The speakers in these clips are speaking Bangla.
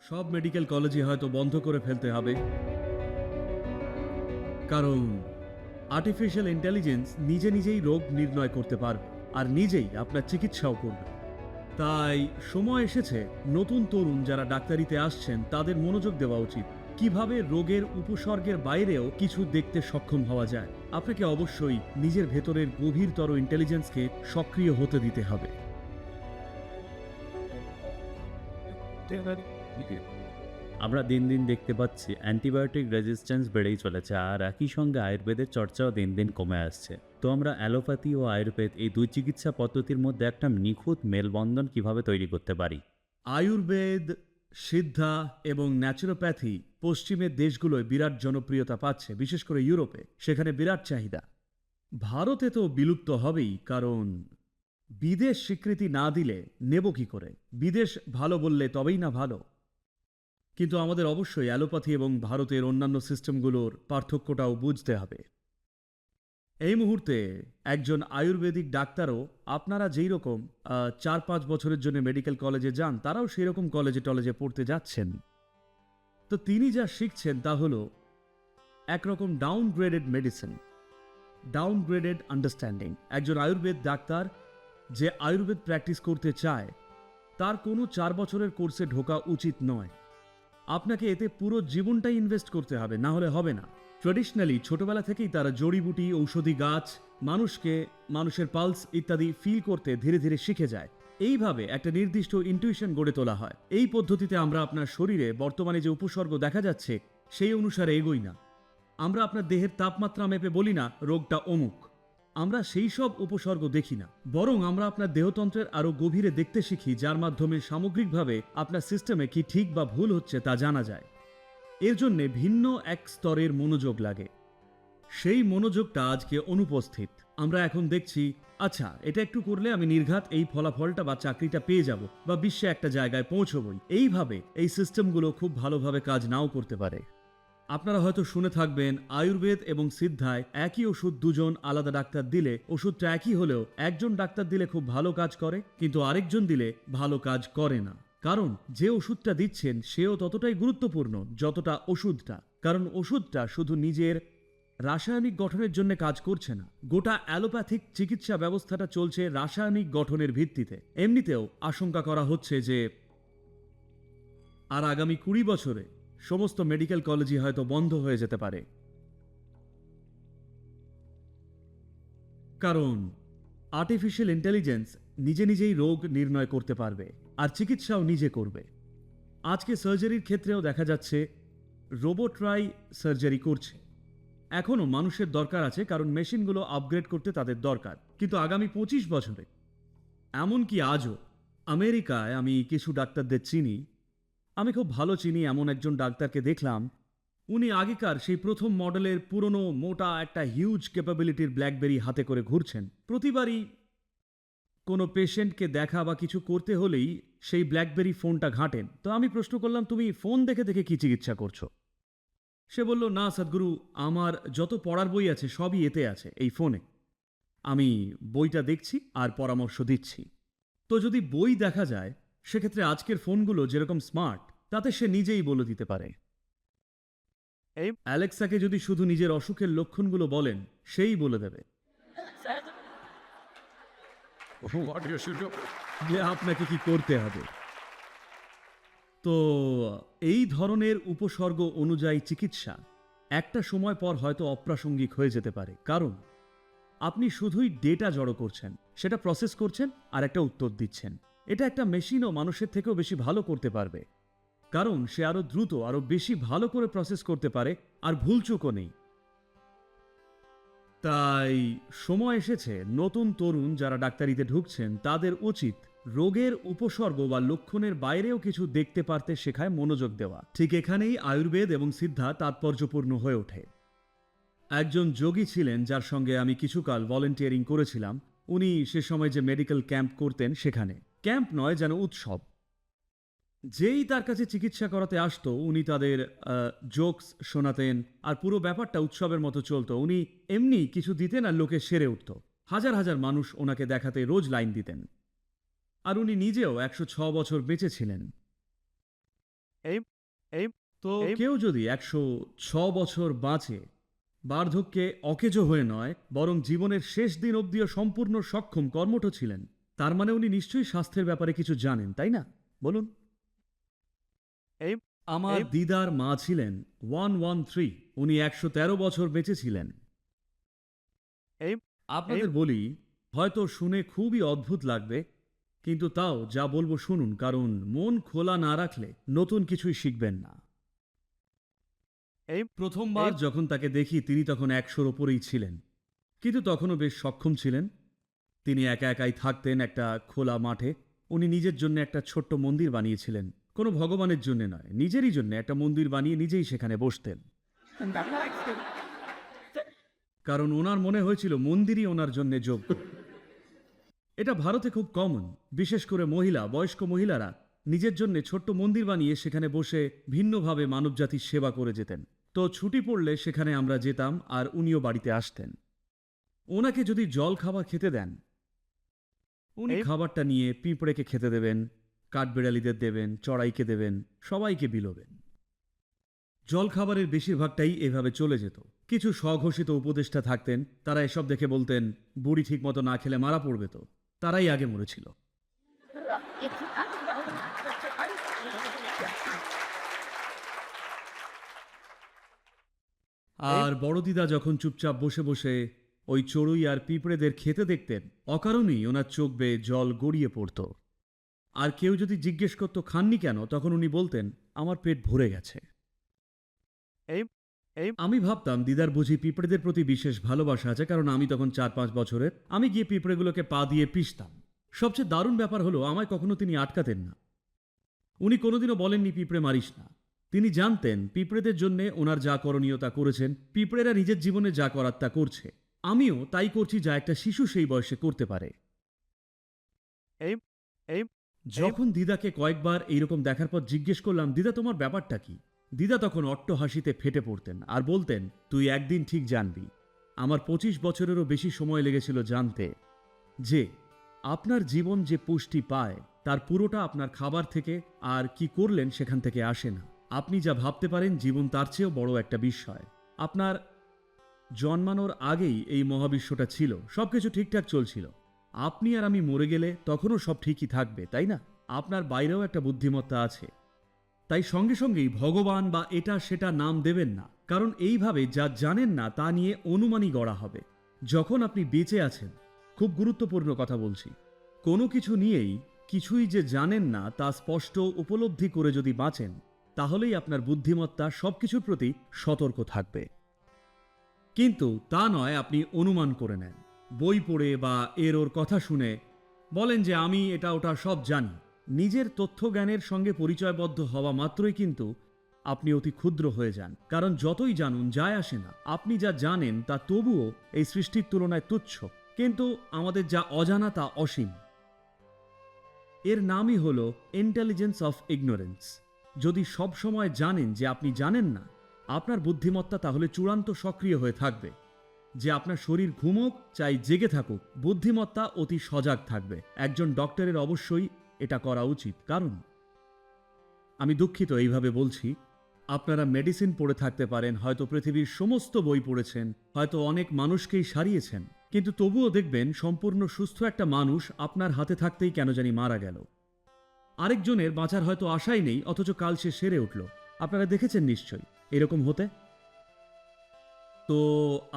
সব মেডিকেল কলেজই হয়তো বন্ধ করে ফেলতে হবে, কারণ আর্টিফিশিয়াল ইন্টেলিজেন্স নিজে নিজেই রোগ নির্ণয় করতে পারবে আর নিজেই আপনার চিকিৎসাও করবে। তাই সময় এসেছে নতুন তরুণ যারা ডাক্তারিতে আসছেন তাদের মনোযোগ দেওয়া উচিত কিভাবে রোগের উপসর্গের বাইরেও কিছু দেখতে সক্ষম হওয়া যায়। আপনাকে অবশ্যই নিজের ভেতরের গভীরতর ইন্টেলিজেন্সকে সক্রিয় হতে দিতে হবে। আমরা দিন দিন দেখতে পাচ্ছি অ্যান্টিবায়োটিক রেজিস্ট্যান্স বেড়েই চলেছে, আর একই সঙ্গে আয়ুর্বেদের চর্চাও দিন দিন কমে আসছে। তো আমরা অ্যালোপ্যাথি ও আয়ুর্বেদ এই দুই চিকিৎসা পদ্ধতির মধ্যে একটা নিখুঁত মেলবন্ধন কিভাবে তৈরি করতে পারি? আয়ুর্বেদ, সিদ্ধা এবং ন্যাচুরোপ্যাথি পশ্চিমের দেশগুলোয় বিরাট জনপ্রিয়তা পাচ্ছে, বিশেষ করে ইউরোপে সেখানে বিরাট চাহিদা। ভারতে তো বিলুপ্ত হবেই, কারণ বিদেশ স্বীকৃতি না দিলে নেব কি করে? বিদেশ ভালো বললে তবেই না ভালো। কিন্তু আমাদের অবশ্যই অ্যালোপ্যাথি এবং ভারতের অন্যান্য সিস্টেমগুলোর পার্থক্যটাও বুঝতে হবে। এই মুহূর্তে একজন আয়ুর্বেদিক ডাক্তারও আপনারা যেই রকম 4-5 বছরের জন্য মেডিকেল কলেজে যান, তারাও সেই রকম কলেজে টলেজে পড়তে যাচ্ছেন। তো তিনি যা শিখছেন তা হলো একরকম ডাউনগ্রেডেড মেডিসিন, ডাউনগ্রেডেড আন্ডারস্ট্যান্ডিং। একজন আয়ুর্বেদ ডাক্তার যে আয়ুর্বেদ প্র্যাকটিস করতে চায় তার কোনো 4 বছরের কোর্সে ঢোকা উচিত নয়। আপনাকে এতে পুরো জীবনটাই ইনভেস্ট করতে হবে, না হলে হবে না। ট্র্যাডিশনালি ছোটবেলা থেকেই তারা জড়িবুটি, ঔষধি গাছ, মানুষের পালস ইত্যাদি ফিল করতে ধীরে ধীরে শিখে যায়। এইভাবে একটা নির্দিষ্ট ইনটিউশন গড়ে তোলা হয়। এই পদ্ধতিতে আমরা আপনার শরীরে বর্তমানে যে উপসর্গ দেখা যাচ্ছে সেই অনুসারে এগোই না। আমরা আপনার দেহের তাপমাত্রা মেপে বলি না রোগটা অমুক। আমরা সেই সব উপসর্গ দেখি না, বরং আমরা আপনার দেহতন্ত্রের আরো গভীরে দেখতে শিখি, যার মাধ্যমে সামগ্রিকভাবে আপনার সিস্টেমে কি ঠিক বা ভুল হচ্ছে তা জানা যায়। এর জন্যে ভিন্ন এক স্তরের মনোযোগ লাগে। সেই মনোযোগটা আজকে অনুপস্থিত। আমরা এখন দেখছি, আচ্ছা এটা একটু করলে আমি নির্ঘাত এই ফলাফলটা বা চাকরিটা পেয়ে যাব বা বিশ্বে একটা জায়গায় পৌঁছবই। এইভাবে এই সিস্টেমগুলো খুব ভালোভাবে কাজ নাও করতে পারে। আপনারা হয়তো শুনে থাকবেন আয়ুর্বেদ এবং সিদ্ধায় একই ওষুধ দুজন আলাদা ডাক্তার দিলে ওষুধটা একই হলেও একজন ডাক্তার দিলে খুব ভালো কাজ করে, কিন্তু আরেকজন দিলে ভালো কাজ করে না। কারণ যে ওষুধটা দিচ্ছেন সেও ততটাই গুরুত্বপূর্ণ যতটা ওষুধটা। কারণ ওষুধটা শুধু নিজের রাসায়নিক গঠনের জন্য কাজ করছে না, গোটা অ্যালোপ্যাথিক চিকিৎসা ব্যবস্থাটা চলছে রাসায়নিক গঠনের ভিত্তিতে। এমনিতেও আশঙ্কা করা হচ্ছে যে আর আগামী 20 বছরে সমস্ত মেডিকেল কলেজই হয়তো বন্ধ হয়ে যেতে পারে, কারণ আর্টিফিশিয়াল ইন্টেলিজেন্স নিজে নিজেই রোগ নির্ণয় করতে পারবে আর চিকিৎসাও নিজে করবে। আজকে সার্জারির ক্ষেত্রেও দেখা যাচ্ছে রোবটরাই সার্জারি করছে। এখনও মানুষের দরকার আছে, কারণ মেশিনগুলো আপগ্রেড করতে তাদের দরকার। কিন্তু আগামী 25 বছরে, এমনকি আজও আমেরিকায় আমি কিছু ডাক্তারদের চিনি, আমি খুব ভালো চিনি এমন একজন ডাক্তারকে দেখলাম, উনি আগেকার সেই প্রথম মডেলের পুরনো মোটা একটা হিউজ ক্যাপাবিলিটির ব্ল্যাকবেরি হাতে করে ঘুরছেন। প্রতিবারই কোনো পেশেন্টকে দেখা বা কিছু করতে হলেই সেই ব্ল্যাকবেরি ফোনটা ঘাঁটেন। তো আমি প্রশ্ন করলাম, তুমি ফোন দেখে দেখে কি চিকিৎসা করছো? সে বলল, না সদ্গুরু, আমার যত পড়ার বই আছে সবই এতে আছে, এই ফোনে। আমি বইটা দেখছি আর পরামর্শ দিচ্ছি। তো যদি বই দেখা যায়, সেক্ষেত্রে আজকের ফোনগুলো যেরকম স্মার্ট, তাতে সে নিজেই বলে দিতে পারে। এই অ্যালেক্সাকে যদি শুধু নিজের অসুখের লক্ষণগুলো বলেন, সেই বলে দেবে যে আপনাকে কি করতে হবে। তো এই ধরনের উপসর্গ অনুযায়ী চিকিৎসা একটা সময় পর হয়তো অপ্রাসঙ্গিক হয়ে যেতে পারে, কারণ আপনি শুধুই ডেটা জড়ো করছেন, সেটা প্রসেস করছেন আর একটা উত্তর দিচ্ছেন। এটা একটা মেশিনও মানুষের থেকেও বেশি ভালো করতে পারবে, কারণ সে আরো দ্রুত, আরো বেশি ভালো করে প্রসেস করতে পারে আর ভুলচুকও নেই। তাই সময় এসেছে নতুন তরুণ যারা ডাক্তারিতে ঢুকছেন তাদের উচিত রোগের উপসর্গ বা লক্ষণের বাইরেও কিছু দেখতে পারতে শেখায় মনোযোগ দেওয়া। ঠিক এখানেই আয়ুর্বেদ এবং সিদ্ধা তাৎপর্যপূর্ণ হয়ে ওঠে। একজন যোগী ছিলেন যার সঙ্গে আমি কিছুকাল ভলেন্টিয়ারিং করেছিলাম। উনি সে সময় যে মেডিকেল ক্যাম্প করতেন, সেখানে ক্যাম্প নয় যেন উৎসব, যেই তার কাছে চিকিৎসা করাতে আসতো উনি তাদের জোকস শোনাতেন আর পুরো ব্যাপারটা উৎসবের মতো চলতো। উনি এমনি কিছু দিতেন আর লোকে সেরে উঠত। হাজার হাজার মানুষ ওনাকে দেখাতে রোজ লাইন দিতেন, আর উনি নিজেও 106 বছর বেঁচে ছিলেন। তো কেউ যদি 106 বছর বাঁচে, বার্ধক্যে অকেজো হয়ে নয় বরং জীবনের শেষ দিন অবধিও সম্পূর্ণ সক্ষম কর্মঠ ছিলেন, তার মানে উনি নিশ্চয়ই স্বাস্থ্যের ব্যাপারে কিছু জানেন, তাই না? বলুন। আমার দিদার মা ছিলেন 113, উনি 113 বছর বেঁচে ছিলেন। আপনাদের বলি, হয়তো শুনে খুবই অদ্ভুত লাগবে, কিন্তু তাও যা বলবো শুনুন, কারণ মন খোলা না রাখলে নতুন কিছুই শিখবেন না। প্রথমবার যখন তাকে দেখি তিনি তখন 100-র ওপরেই ছিলেন, কিন্তু তখনও বেশ সক্ষম ছিলেন। তিনি একা একাই থাকতেন একটা খোলা মাঠে। উনি নিজের জন্য একটা ছোট্ট মন্দির বানিয়েছিলেন, কোনো ভগবানের জন্য নয়, নিজেরই জন্য একটা মন্দির বানিয়ে নিজেই সেখানে বসতেন, কারণ ওনার মনে হয়েছিল মন্দিরই ওনার জন্য যোগ্য। এটা ভারতে খুব কমন, বিশেষ করে বয়স্ক মহিলারা নিজের জন্য ছোট্ট মন্দির বানিয়ে সেখানে বসে ভিন্নভাবে মানবজাতির সেবা করে যেতেন। তো ছুটি পড়লে সেখানে আমরা যেতাম আর উনিও বাড়িতে আসতেন। ওনাকে যদি জল খাবার খেতে দেন, উনি খাবারটা নিয়ে পিঁপড়েকে খেতে দেবেন, কাঠবেড়ালিদের দেবেন, চড়াইকে দেবেন, সবাইকে বিলোবেন। জল খাবারের বেশিরভাগটাই এভাবে চলে যেত। কিছু স্বঘোষিত উপদেষ্টা থাকতেন, তারা এসব দেখে বলতেন, বুড়ি ঠিক মতো না খেলে মারা পড়বে, তো তারাই আগে মরেছিল। আর বড় দিদা যখন চুপচাপ বসে বসে ওই চড়ুই আর পিঁপড়েদের খেতে দেখতেন, অকারণেই ওনার চোখ বেয়ে জল গড়িয়ে পড়ত। আর কেউ যদি জিজ্ঞেস করত খাননি কেন, তখন উনি বলতেন, আমার পেট ভরে গেছে। আমি ভাবতাম দিদার বুঝি পিঁপড়েদের প্রতি বিশেষ ভালোবাসা আছে, কারণ আমি তখন 4-5 বছরের। আমি গিয়ে পিঁপড়েগুলোকে পা দিয়ে পিষতাম। সবচেয়ে দারুণ ব্যাপার হলো, আমায় কখনো তিনি আটকাতেন না। উনি কোনোদিনও বলেননি পিঁপড়ে মারিস না। তিনি জানতেন পিঁপড়েদের জন্য ওনার যা করণীয় তা করেছেন, পিঁপড়েরা নিজের জীবনে যা করার তা করছে, আমিও তাই করছি যা একটা শিশু সেই বয়সে করতে পারে। যখন দিদাকে কয়েকবার এইরকম দেখার পর জিজ্ঞেস করলাম, দিদা তোমার ব্যাপারটা কি, দিদা তখন অট্ট হাসিতে ফেটে পড়তেন আর বলতেন, তুই একদিন ঠিক জানবি। আমার 25 বছরেরও বেশি সময় লেগেছিল জানতে যে আপনার জীবন যে পুষ্টি পায় তার পুরোটা আপনার খাবার থেকে আর কি করলেন সেখান থেকে আসে না। আপনি যা ভাবতে পারেন জীবন তার চেয়েও বড় একটা বিস্ময়। আপনার জন্মানোর আগেই এই মহাবিশ্বটা ছিল, সবকিছু ঠিকঠাক চলছিল। আপনি আর আমি মরে গেলে তখনও সব ঠিকই থাকবে, তাই না? আপনার বাইরেও একটা বুদ্ধিমত্তা আছে। তাই সঙ্গে সঙ্গেই ভগবান বা এটা সেটা নাম দেবেন না, কারণ এইভাবে যা জানেন না তা নিয়ে অনুমানই গড়া হবে। যখন আপনি বেঁচে আছেন, খুব গুরুত্বপূর্ণ কথা বলছি, কোনো কিছু নিয়েই কিছুই যে জানেন না তা স্পষ্ট উপলব্ধি করে যদি বাঁচেন, তাহলেই আপনার বুদ্ধিমত্তা সবকিছুর প্রতি সতর্ক থাকবে। কিন্তু তা নয় আপনি অনুমান করে নেন, বই পড়ে বা এর ওর কথা শুনে বলেন যে আমি এটা ওটা সব জানি। নিজের তথ্য জ্ঞানের সঙ্গে পরিচয়বদ্ধ হওয়া মাত্রই কিন্তু আপনি অতি ক্ষুদ্র হয়ে যান, কারণ যতই জানুন যায় আসে না। আপনি যা জানেন তা তবুও এই সৃষ্টির তুলনায় তুচ্ছ, কিন্তু আমাদের যা অজানা তা অসীম। এর নামই হলো ইন্টেলিজেন্স অফ ইগনোরেন্স। যদি সব সময় জানেন যে আপনি জানেন না, আপনার বুদ্ধিমত্তা তাহলে চূড়ান্ত সক্রিয় হয়ে থাকবে। যে আপনার শরীর ঘুমোক চাই জেগে থাকুক, বুদ্ধিমত্তা অতি সজাগ থাকবে। একজন ডক্টরের অবশ্যই এটা করা উচিত, কারণ আমি দুঃখিত এইভাবে বলছি, আপনারা মেডিসিন পড়ে থাকতে পারেন, হয়তো পৃথিবীর সমস্ত বই পড়েছেন, হয়তো অনেক মানুষকেই সারিয়েছেন, কিন্তু তবুও দেখবেন সম্পূর্ণ সুস্থ একটা মানুষ আপনার হাতে থাকতেই কেন জানি মারা গেল। আরেকজনের বাঁচার হয়তো আশাই নেই, অথচ কাল সে সেরে উঠল। আপনারা দেখেছেন নিশ্চয়ই এরকম হতে। তো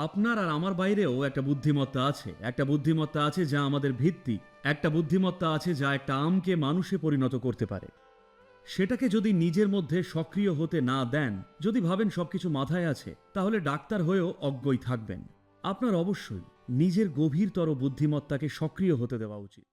আপনার আর আমার বাইরেও একটা বুদ্ধিমত্তা আছে, একটা বুদ্ধিমত্তা আছে যা আমাদের ভিত্তি, একটা বুদ্ধিমত্তা আছে যা একটা আমকে মানুষে পরিণত করতে পারে। সেটাকে যদি নিজের মধ্যে সক্রিয় হতে না দেন, যদি ভাবেন সবকিছু মাথায় আছে, তাহলে ডাক্তার হয়েও অজ্ঞই থাকবেন। আপনার অবশ্যই নিজের গভীরতর বুদ্ধিমত্তাকে সক্রিয় হতে দেওয়া উচিত।